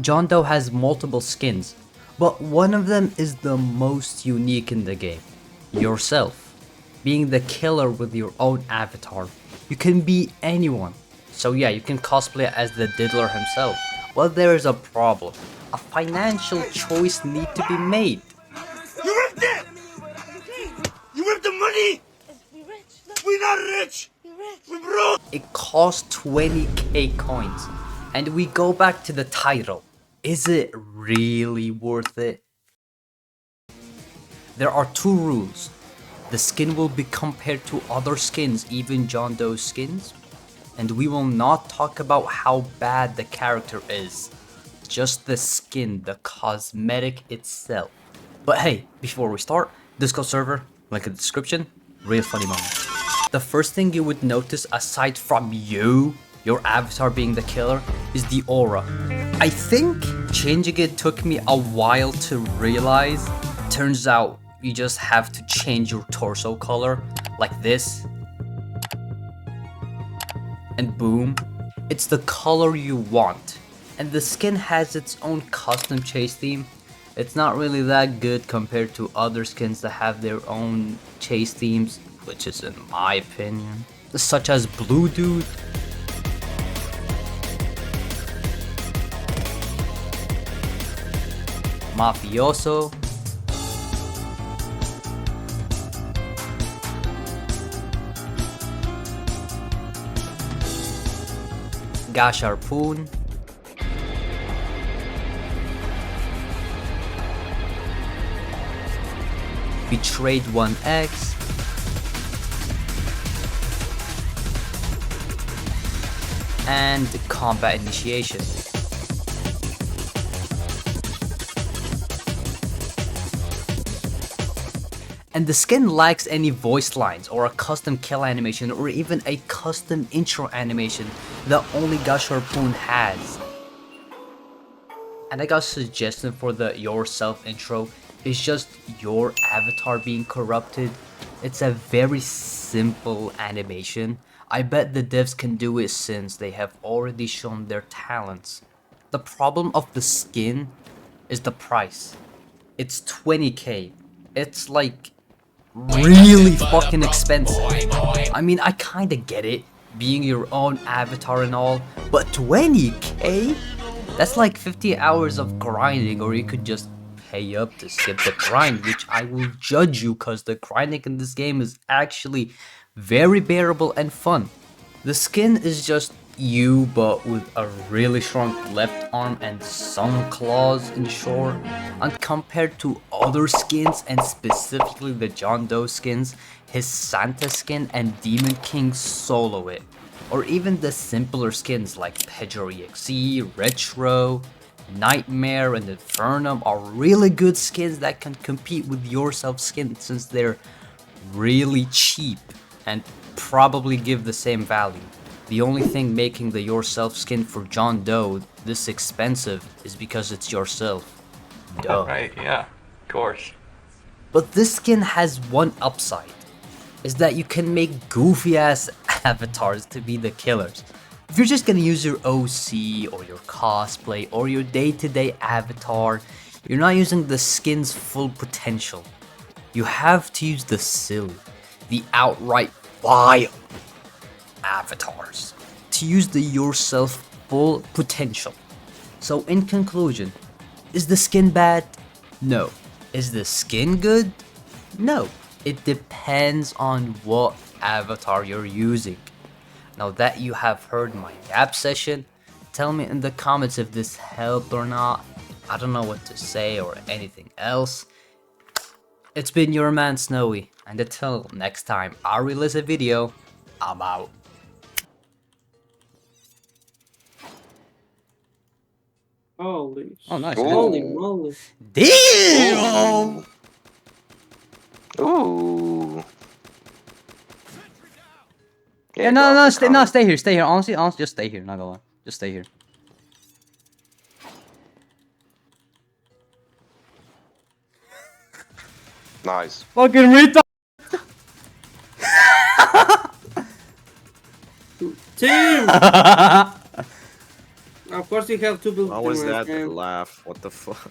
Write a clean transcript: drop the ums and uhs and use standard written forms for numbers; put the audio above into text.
John Doe has multiple skins, but one of them is the most unique in the game. Yourself. Being the killer with your own avatar. You can be anyone. So yeah, you can cosplay as the diddler himself. Well, there is a problem. A financial choice need to be made. You ripped it! You ripped the money! We rich. We're not rich! We're rich. We're broke! It costs 20k coins. And we go back to the title. Is it really worth it? There are two rules. The skin will be compared to other skins, even John Doe's skins. And we will not talk about how bad the character is. Just the skin, the cosmetic itself. But hey, before we start, Discord server, link in the description, real funny moment. The first thing you would notice aside from your avatar being the killer, is the aura. I think changing it took me a while to realize. Turns out you just have to change your torso color, like this. And boom, it's the color you want. And the skin has its own custom chase theme. It's not really that good compared to other skins that have their own chase themes, which is in my opinion. Such as Blue Dude, Mafioso, Gasharpoon, Betrayed 1X, and Combat Initiation. And the skin lacks any voice lines or a custom kill animation or even a custom intro animation that only Gasharpoon has. And I got a suggestion for the yourself intro. It's just your avatar being corrupted. It's a very simple animation. I bet the devs can do it since they have already shown their talents. The problem of the skin is the price. It's 20k. It's like really fucking expensive. I mean, I kinda get it, being your own avatar and all, but 20k? That's like 50 hours of grinding, or you could just pay up to skip the grind, which I will judge you cause the grinding in this game is actually very bearable and fun. The skin is just you, but with a really strong left arm and some claws in short. And compared to other skins, and specifically the John Doe skins, his Santa skin and Demon King solo it. Or even the simpler skins like Pedro EXE, Retro, Nightmare, and Infernum are really good skins that can compete with yourself skin since they're really cheap and probably give the same value. The only thing making the yourself skin for John Doe this expensive is because it's yourself. Duh. Right, yeah, of course. But this skin has one upside, is that you can make goofy ass avatars to be the killers. If you're just gonna use your OC or your cosplay or your day-to-day avatar, you're not using the skin's full potential. You have to use the silly, the outright wild avatars to use the yourself full potential. So in conclusion, is the skin bad? No. Is the skin good? No. It depends on what avatar you're using. Now that you have heard my gap session, tell me in the comments if this helped or not. I don't know what to say or anything else. It's been your man Snowy, and until next time I release a video, I'm out. Holy Oh, nice. Ooh. holy moly. Damn! Ooh. Yeah, no, stay here. Honestly, just stay here. Not gonna lie, just stay here. Nice. Fucking retard. Team! Of course, you have to build What them, was my that friend. laugh? What the fuck?